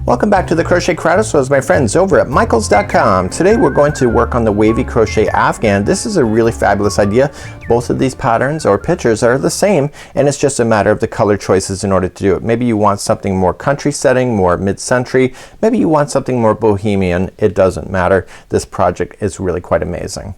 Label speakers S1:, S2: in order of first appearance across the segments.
S1: Welcome back to the Crochet Crowd, my friends over at michaels.com. Today we're going to work on the Wavy Crochet Afghan. This is a really fabulous idea. Both of these patterns or pictures are the same, and it's just a matter of the color choices in order to do it. Maybe you want something more country setting, more mid-century. Maybe you want something more bohemian. It doesn't matter. This project is really quite amazing.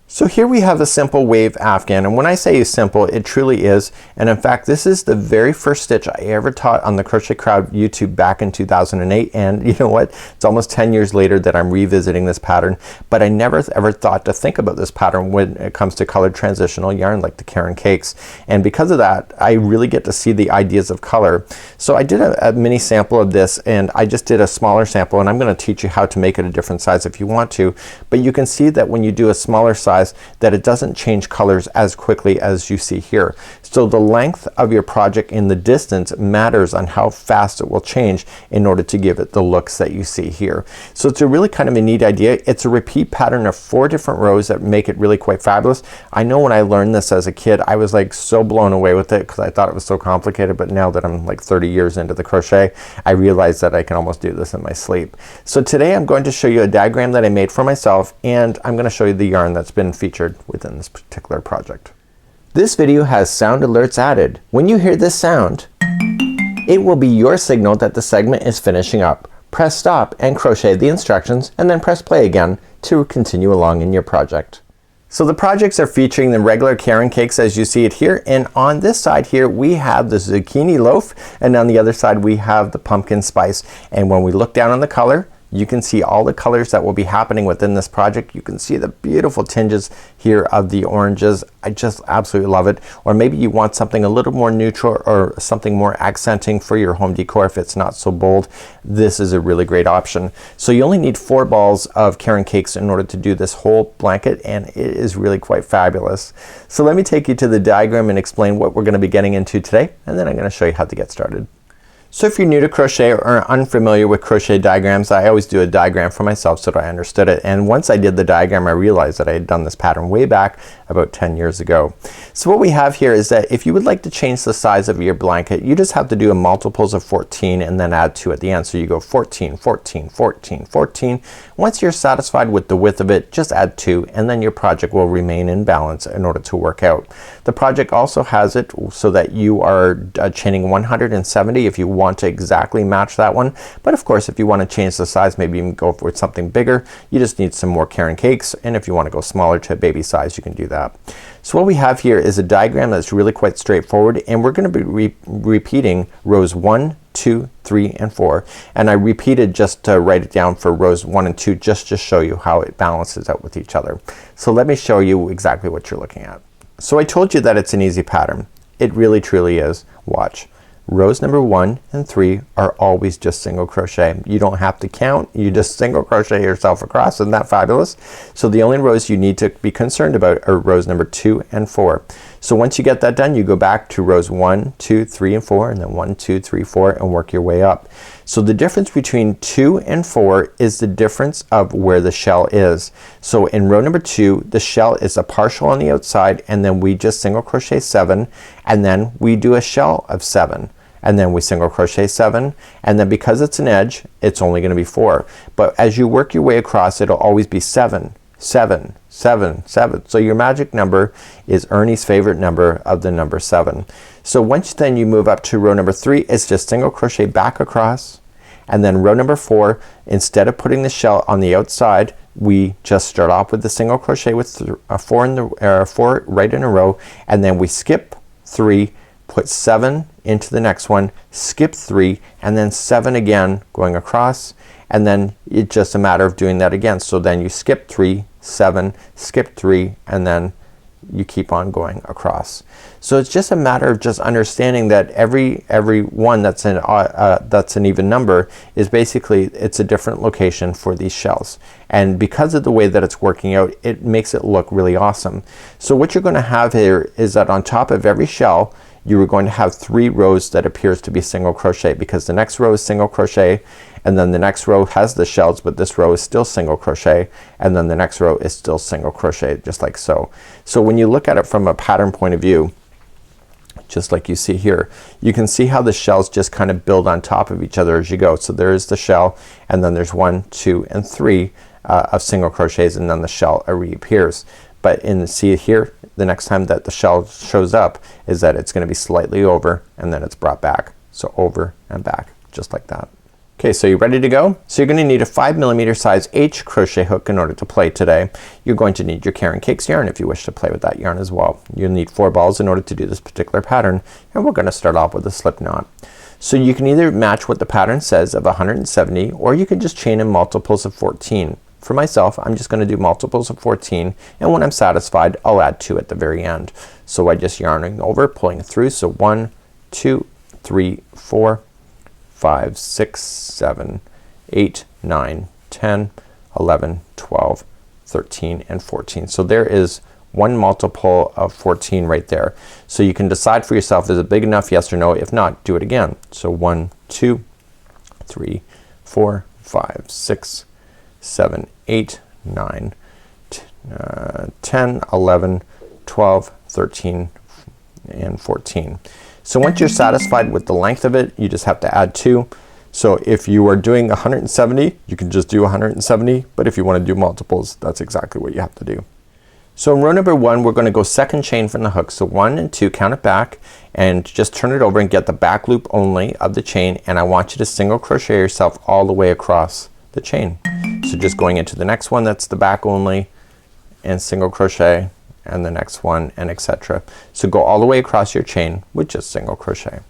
S1: So here we have a simple wave afghan, and when I say simple, it truly is. And in fact, this is the very first stitch I ever taught on the Crochet Crowd YouTube back in 2008. And you know what? It's almost 10 years later that I'm revisiting this pattern, but I never ever thought to think about this pattern when it comes to colored transitional yarn like the Caron cakes. And because of that, I really get to see the ideas of color. So I did a mini sample of this, and I just did a smaller sample, and I'm gonna teach you how to make it a different size if you want to. But you can see that when you do a smaller size, that it doesn't change colors as quickly as you see here. So the length of your project in the distance matters on how fast it will change in order to give it the looks that you see here. So it's a really kind of a neat idea. It's a repeat pattern of 4 different rows that make it really quite fabulous. I know when I learned this as a kid, I was like so blown away with it because I thought it was so complicated, but now that I'm like 30 years into the crochet, I realize that I can almost do this in my sleep. So today I'm going to show you a diagram that I made for myself, and I'm gonna show you the yarn that's been featured within this particular project. This video has sound alerts added. When you hear this sound, it will be your signal that the segment is finishing up. Press stop and crochet the instructions, and then press play again to continue along in your project. So the projects are featuring the regular Caron cakes as you see it here, and on this side here we have the zucchini loaf, and on the other side we have the pumpkin spice. And when we look down on the color, you can see all the colors that will be happening within this project. You can see the beautiful tinges here of the oranges. I just absolutely love it. Or maybe you want something a little more neutral or something more accenting for your home decor if it's not so bold. This is a really great option. So you only need 4 balls of Caron cakes in order to do this whole blanket, and it is really quite fabulous. So let me take you to the diagram and explain what we're gonna be getting into today, and then I'm gonna show you how to get started. So if you're new to crochet or unfamiliar with crochet diagrams, I always do a diagram for myself so that I understood it. And once I did the diagram, I realized that I had done this pattern way back about 10 years ago. So what we have here is that if you would like to change the size of your blanket, you just have to do a multiples of 14 and then add 2 at the end. So you go 14, 14, 14, 14. Once you're satisfied with the width of it, just add 2, and then your project will remain in balance in order to work out. The project also has it so that you are chaining 170 if you want to exactly match that one. But of course, if you want to change the size, maybe even go for something bigger, you just need some more Caron cakes, and if you want to go smaller to baby size, you can do that. So what we have here is a diagram that's really quite straightforward, and we're going to be repeating rows 1, 2, 3, and 4, and I repeated just to write it down for rows 1 and 2 just to show you how it balances out with each other. So let me show you exactly what you're looking at. So I told you that it's an easy pattern. It really truly is. Watch. Rows number 1 and 3 are always just single crochet. You don't have to count, you just single crochet yourself across. Isn't that fabulous? So the only rows you need to be concerned about are rows number 2 and 4. So once you get that done, you go back to rows 1, 2, 3, and 4, and then 1, 2, 3, 4, and work your way up. So the difference between 2 and 4 is the difference of where the shell is. So in row number 2, the shell is a partial on the outside, and then we just single crochet 7, and then we do a shell of 7. And then we single crochet 7, and then because it's an edge, it's only gonna be 4. But as you work your way across, it'll always be 7, 7, 7, 7. So your magic number is Ernie's favorite number of the number 7. So once then you move up to row number 3, it's just single crochet back across, and then row number 4, instead of putting the shell on the outside, we just start off with the single crochet with 4 right in a row, and then we skip 3, put 7 into the next one, skip 3, and then 7 again going across, and then it's just a matter of doing that again. So then you skip 3, 7, skip 3, and then you keep on going across. So it's just a matter of just understanding that every one that's an even number is basically, it's a different location for these shells, and because of the way that it's working out, it makes it look really awesome. So what you're gonna have here is that on top of every shell you are going to have 3 rows that appears to be single crochet, because the next row is single crochet, and then the next row has the shells, but this row is still single crochet, and then the next row is still single crochet, just like so. So when you look at it from a pattern point of view, just like you see here. You can see how the shells just kind of build on top of each other as you go. So there is the shell, and then there's 1, 2, and 3 of single crochets, and then the shell reappears. But see here, the next time that the shell shows up is that it's gonna be slightly over and then it's brought back. So over and back, just like that. Okay, so you ready to go? So you're gonna need a 5mm size H crochet hook in order to play today. You're going to need your Caron Cakes yarn if you wish to play with that yarn as well. You'll need 4 balls in order to do this particular pattern, and we're gonna start off with a slip knot. So you can either match what the pattern says of 170, or you can just chain in multiples of 14. For myself, I'm just gonna do multiples of 14, and when I'm satisfied, I'll add 2 at the very end. So I just yarning over, pulling through. So 1, 2, 3, 4, 5, 6, 7, 8, 9, 10, 11, 12, 13, and 14. So there is one multiple of 14 right there. So you can decide for yourself, is it big enough, yes or no? If not, do it again. So 1, 2, 3, 4, 5, 6, 7, 8, 9, 10, 11, 12, 13, and 14. So once you're satisfied with the length of it, you just have to add 2. So if you are doing 170, you can just do 170, but if you want to do multiples, that's exactly what you have to do. So in row number 1, we're gonna go second chain from the hook. So 1 and 2, count it back and just turn it over and get the back loop only of the chain, and I want you to single crochet yourself all the way across the chain. So just going into the next one, that's the back only, and single crochet, and the next one, and etc. So go all the way across your chain with just single crochet.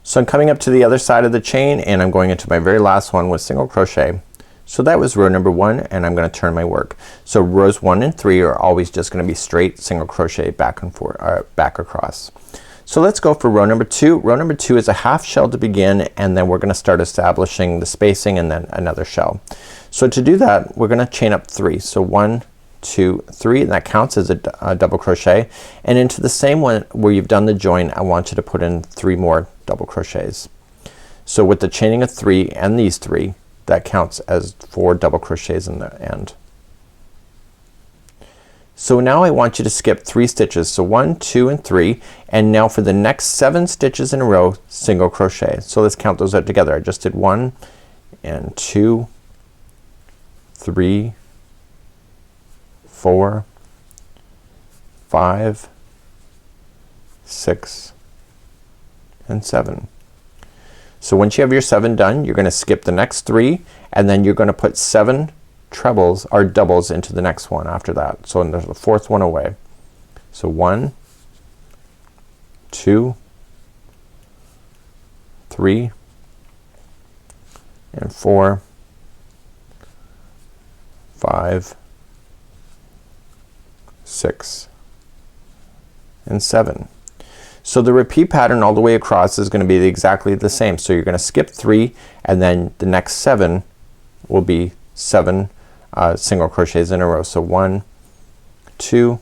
S1: So I'm coming up to the other side of the chain, and I'm going into my very last one with single crochet. So that was row number 1, and I'm gonna turn my work. So rows 1 and 3 are always just gonna be straight single crochet back and forth, back across. So let's go for row number 2. Row number 2 is a half shell to begin, and then we're gonna start establishing the spacing and then another shell. So to do that, we're gonna chain up 3. So 1, 2, 3, and that counts as a double crochet, and into the same one where you've done the join, I want you to put in 3 more double crochets. So with the chaining of 3 and these 3, that counts as 4 double crochets in the end. So now I want you to skip 3 stitches. So 1, 2, and 3, and now for the next 7 stitches in a row, single crochet. So let's count those out together. I just did 1 and 2, 3, 4, 5, 6, and 7. So once you have your 7 done, you're gonna skip the next 3, and then you're gonna put 7 trebles or doubles into the next one after that. So there's the 4th one away. So 1, 2, 3, and 4, 5, 6, and 7. So the repeat pattern all the way across is gonna be exactly the same. So you're gonna skip 3, and then the next 7 will be 7 single crochets in a row. So 1, 2,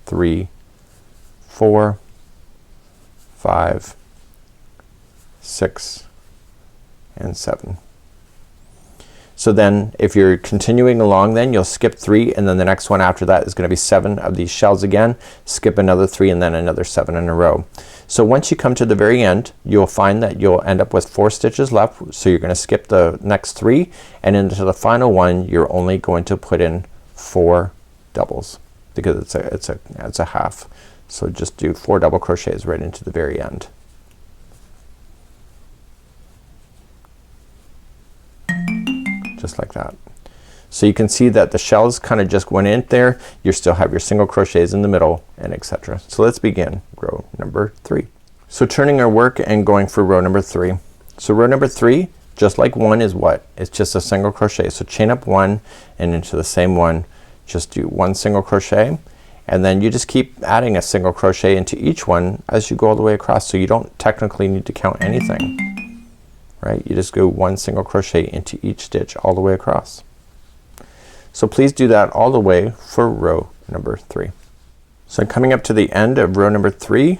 S1: 3, 4, 5, 6, and 7. So then if you're continuing along, then you'll skip 3, and then the next one after that is gonna be 7 of these shells again, skip another 3, and then another 7 in a row. So once you come to the very end, you'll find that you'll end up with 4 stitches left. So you're gonna skip the next 3, and into the final one you're only going to put in 4 doubles because it's a half. So just do 4 double crochets right into the very end. Just like that. So you can see that the shells kind of just went in there. You still have your single crochets in the middle, and etc. So let's begin row number 3. So turning our work and going for row number 3. So row number 3, just like 1, is what? It's just a single crochet. So chain up 1, and into the same one just do 1 single crochet, and then you just keep adding a single crochet into each one as you go all the way across. So you don't technically need to count anything. Right? You just go 1 single crochet into each stitch all the way across. So please do that all the way for row number 3. So I'm coming up to the end of row number 3,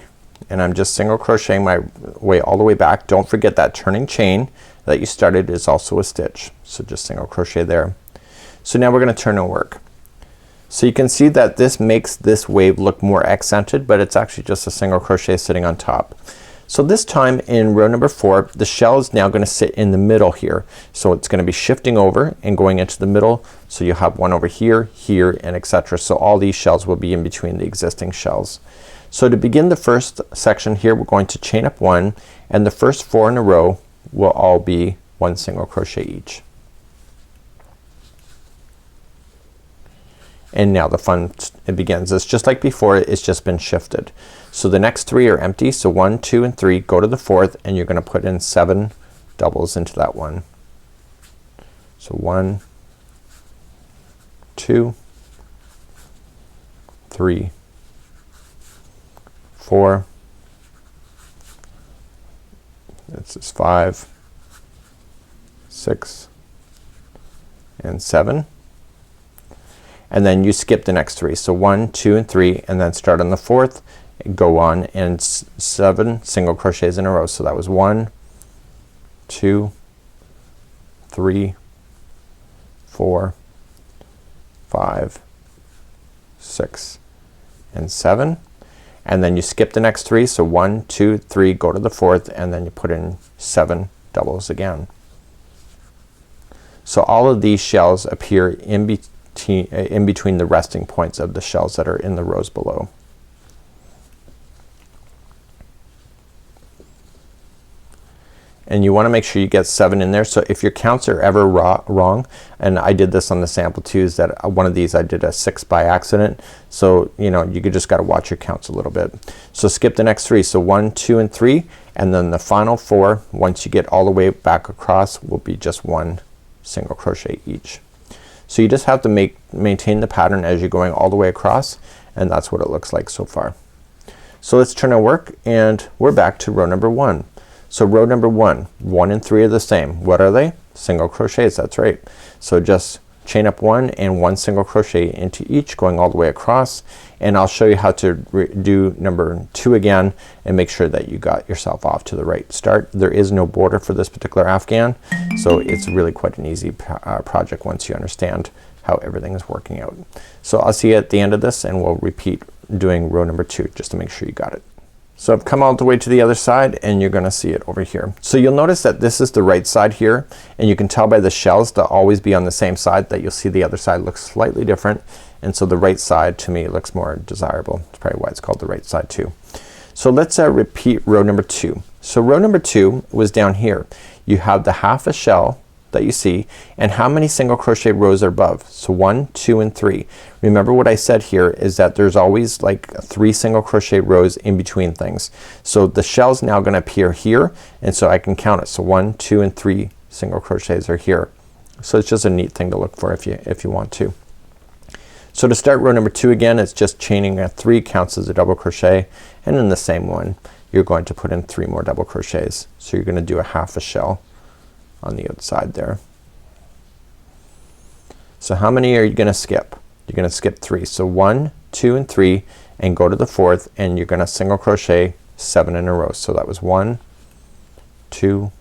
S1: and I'm just single crocheting my way all the way back. Don't forget that turning chain that you started is also a stitch. So just single crochet there. So now we're gonna turn our work. So you can see that this makes this wave look more accented, but it's actually just a single crochet sitting on top. So this time in row number 4, the shell is now gonna sit in the middle here. So it's gonna be shifting over and going into the middle. So you have one over here, here, and etc. So all these shells will be in between the existing shells. So to begin the first section here, we're going to chain up 1, and the first 4 in a row will all be 1 single crochet each. And now the fun begins. It's just like before, it's just been shifted. So the next 3 are empty. So 1, 2, and 3, go to the 4th, and you're gonna put in 7 doubles into that one. So 1, 2, 3, 4, this is 5, 6, and 7. And then you skip the next 3. So 1, 2, and 3, and then start on the 4th, go on, and 7 single crochets in a row. So that was 1, 2, 3, 4, 5, 6, and 7. And then you skip the next 3. So 1, 2, 3, go to the 4th, and then you put in 7 doubles again. So all of these shells appear in between the resting points of the shells that are in the rows below. And you want to make sure you get 7 in there. So if your counts are ever wrong, and I did this on the sample too, is that one of these I did a 6 by accident. So you know, you just got to watch your counts a little bit. So skip the next 3. So 1, 2, and 3, and then the final 4, once you get all the way back across, will be just 1 single crochet each. So you just have to maintain the pattern as you're going all the way across, and that's what it looks like so far. So let's turn our work, and we're back to row number 1. So row number 1, 1 and 3 are the same. What are they? Single crochets, that's right. So just chain up 1 and 1 single crochet into each, going all the way across, and I'll show you how to do number 2 again and make sure that you got yourself off to the right start. There is no border for this particular afghan, so it's really quite an easy project once you understand how everything is working out. So I'll see you at the end of this, and we'll repeat doing row number 2 just to make sure you got it. So I've come all the way to the other side, and you're gonna see it over here. So you'll notice that this is the right side here, and you can tell by the shells to always be on the same side that you'll see the other side looks slightly different, and so the right side to me looks more desirable. That's probably why it's called the right side too. So let's repeat row number 2. So row number 2 was down here. You have the half a shell that you see, and how many single crochet rows are above? So 1, 2, and 3. Remember what I said here is that there's always like 3 single crochet rows in between things. So the shell's now gonna appear here, and so I can count it. So 1, 2, and 3 single crochets are here. So it's just a neat thing to look for if you want to. So to start row number 2 again, it's just chaining a 3 counts as a double crochet, and in the same one you're going to put in 3 more double crochets. So you're gonna do a half a shell on the outside there. So how many are you gonna skip? You're gonna skip 3. So 1, 2, and 3, and go to the 4th, and you're gonna single crochet 7 in a row. So that was 1, 2,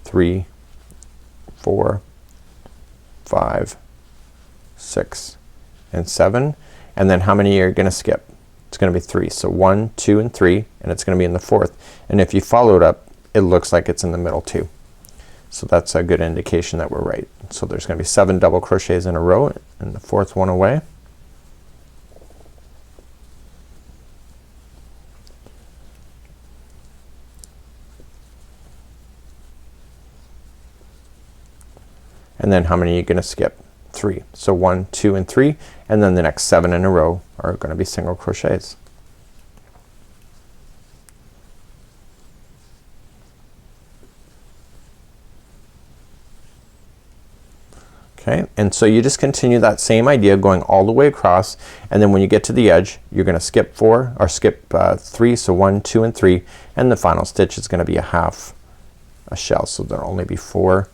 S1: 3, 4, 5, 6, and 7. And then how many are you gonna skip? It's gonna be 3. So 1, 2, and 3, and it's gonna be in the 4th. And if you follow it up, it looks like it's in the middle too. So that's a good indication that we're right. So there's gonna be 7 double crochets in a row, and the 4th one away. And then how many are you gonna skip? 3. So 1, 2, and 3, and then the next 7 in a row are gonna be single crochets. Okay, and so you just continue that same idea going all the way across, and then when you get to the edge you're gonna skip 4 or skip 3. So 1, 2, and 3, and the final stitch is gonna be a half a shell. So there'll only be 4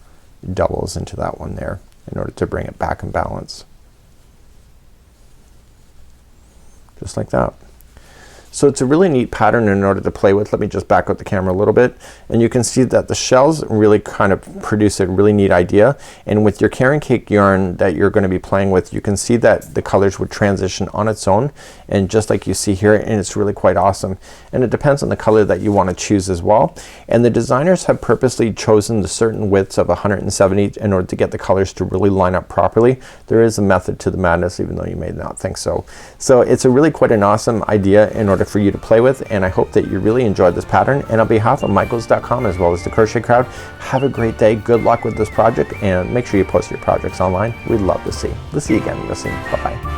S1: doubles into that one there in order to bring it back in balance. Just like that. So it's a really neat pattern in order to play with. Let me just back out the camera a little bit, and you can see that the shells really kind of produce a really neat idea. And with your Caron cake yarn that you're going to be playing with, you can see that the colors would transition on its own, and just like you see here, and it's really quite awesome. And it depends on the color that you want to choose as well. And the designers have purposely chosen the certain widths of 170 in order to get the colors to really line up properly. There is a method to the madness, even though you may not think so. So it's a really quite an awesome idea in order for you to play with, and I hope that you really enjoyed this pattern. And on behalf of Michaels.com as well as the Crochet Crowd, have a great day. Good luck with this project, and make sure you post your projects online. We'd love to see. We'll see you again real soon. Bye bye.